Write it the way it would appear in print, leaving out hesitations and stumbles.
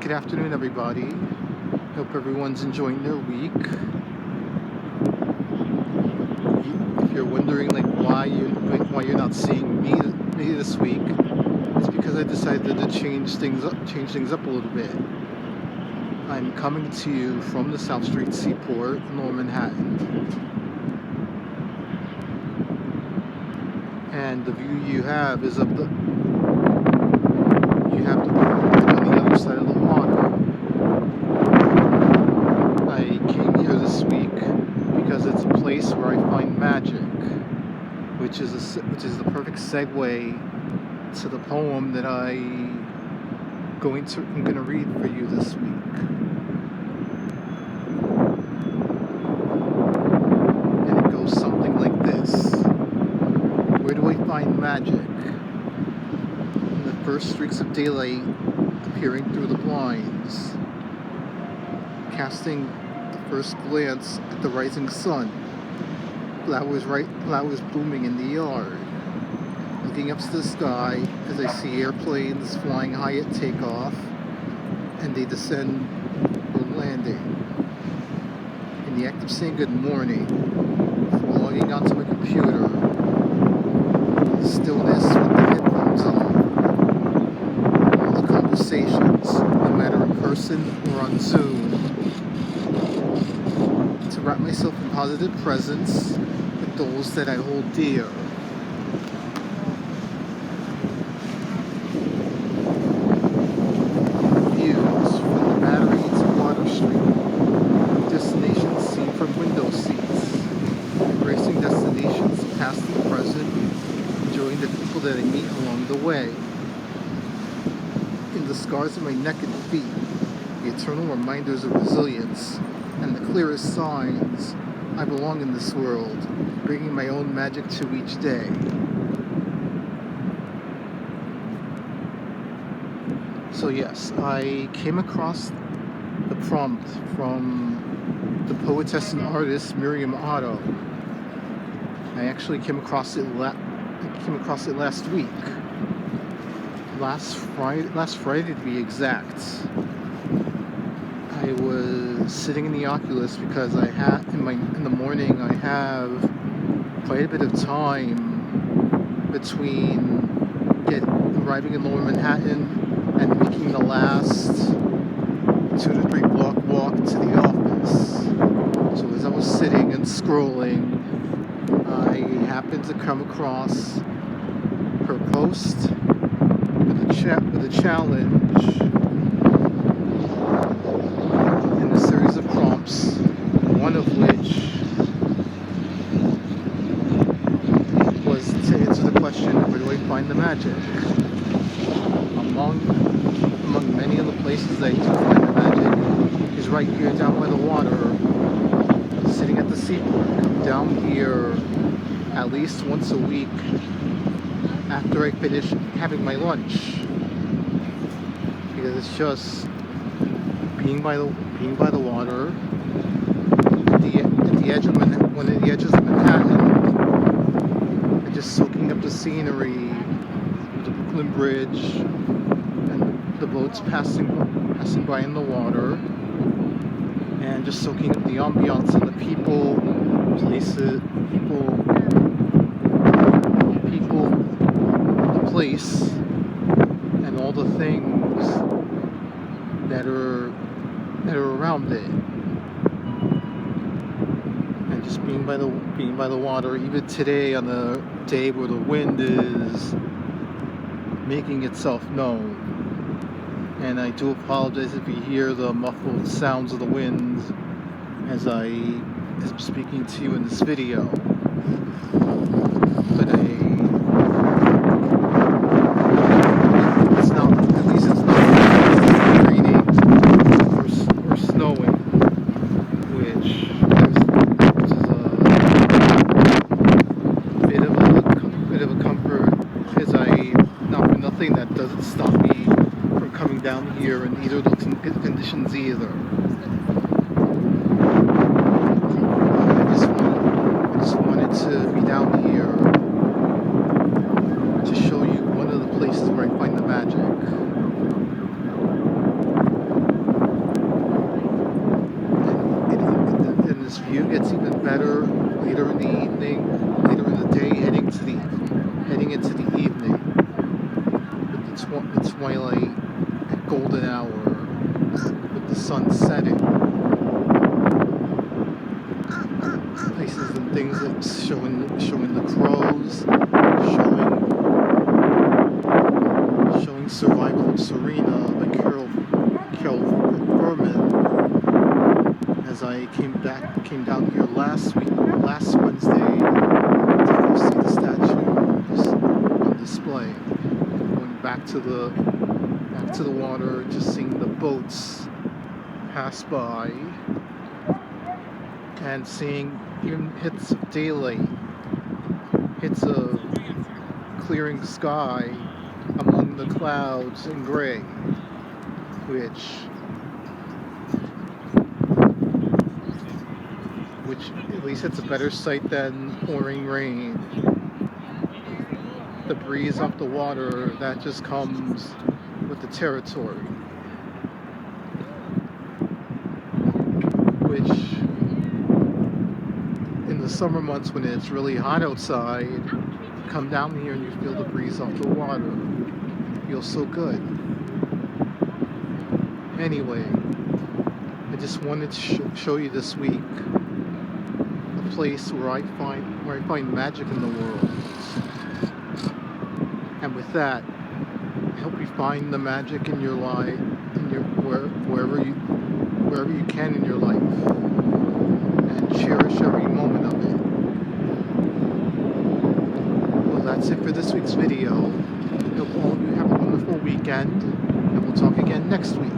Good afternoon, everybody. Hope everyone's enjoying their week. If you're wondering why you're not seeing me this week, it's because I decided to change things up a little bit. I'm coming to you from the South Street Seaport in Lower Manhattan, and the view you have is of the on the other side of the water. I came here this week because it's a place where I find magic, which is the perfect segue to the poem that I'm going to read for you this week. And it goes something like this. Where do I find magic? In the first streaks of daylight appearing through the blinds, casting the first glance at the rising sun, flowers blooming in the yard, looking up to the sky as I see airplanes flying high at takeoff and they descend or landing. In the act of saying good morning, before logging onto my computer, stillness with the headphones on, all the conversations, no matter in person or on Zoom, to wrap myself in positive presence with those that I hold dear. Views from the Battery to Water Street, destinations seen from window seats, embracing destinations past and present, enjoying the people that I meet along the way. In the scars of my neck and feet, the eternal reminders of resilience, and the clearest signs I belong in this world, bringing my own magic to each day. So yes, I came across the prompt from the poetess and artist Miriam Otto. I actually came across it last week. Last Friday to be exact. I was sitting in the Oculus because in the morning I have quite a bit of time between arriving in Lower Manhattan and making the last 2 to 3 block walk to the office. So as I was sitting and scrolling, I happened to come across her post with a challenge and a series of prompts, one of which was to answer the question, where do I find the magic? Among many of the places that I do find the magic is right here down by the water, sitting at the seaport. I come down here at least once a week after I finish having my lunch, because it's just being by the water at the edge of Manhattan, and just soaking up the scenery of the Brooklyn Bridge and the boats passing by in the water, and just soaking up the ambiance and the people, places, the place, and all the things that are around it, and just being by the water. Even today, on the day where the wind is making itself known, and I do apologize if you hear the muffled sounds of the wind as I'm speaking to you in this video. But it's not raining or snowing, which is a bit of a comfort, as not for nothing, that doesn't stop me from coming down here in either of those conditions either. I just wanted to be down here to show you one of the places where I find the magic. golden hour with the sun setting. Places and things that showing the crows, showing Survival of Serena by Carol Furman. As I came down here last Wednesday to go see the statues on display. Going back to the water, just seeing the boats pass by, and seeing even hits of daylight, hits of clearing sky among the clouds in gray, which at least it's a better sight than pouring rain. The breeze off the water, that just comes with the territory. Which, in the summer months when it's really hot outside, you come down here and you feel the breeze off the water. It feels so good. Anyway, I just wanted to show you this week a place where I find magic in the world. And with that, I hope you find the magic in your life, wherever you can in your life, and cherish every moment of it. Well, that's it for this week's video. I hope all of you have a wonderful weekend, and we'll talk again next week.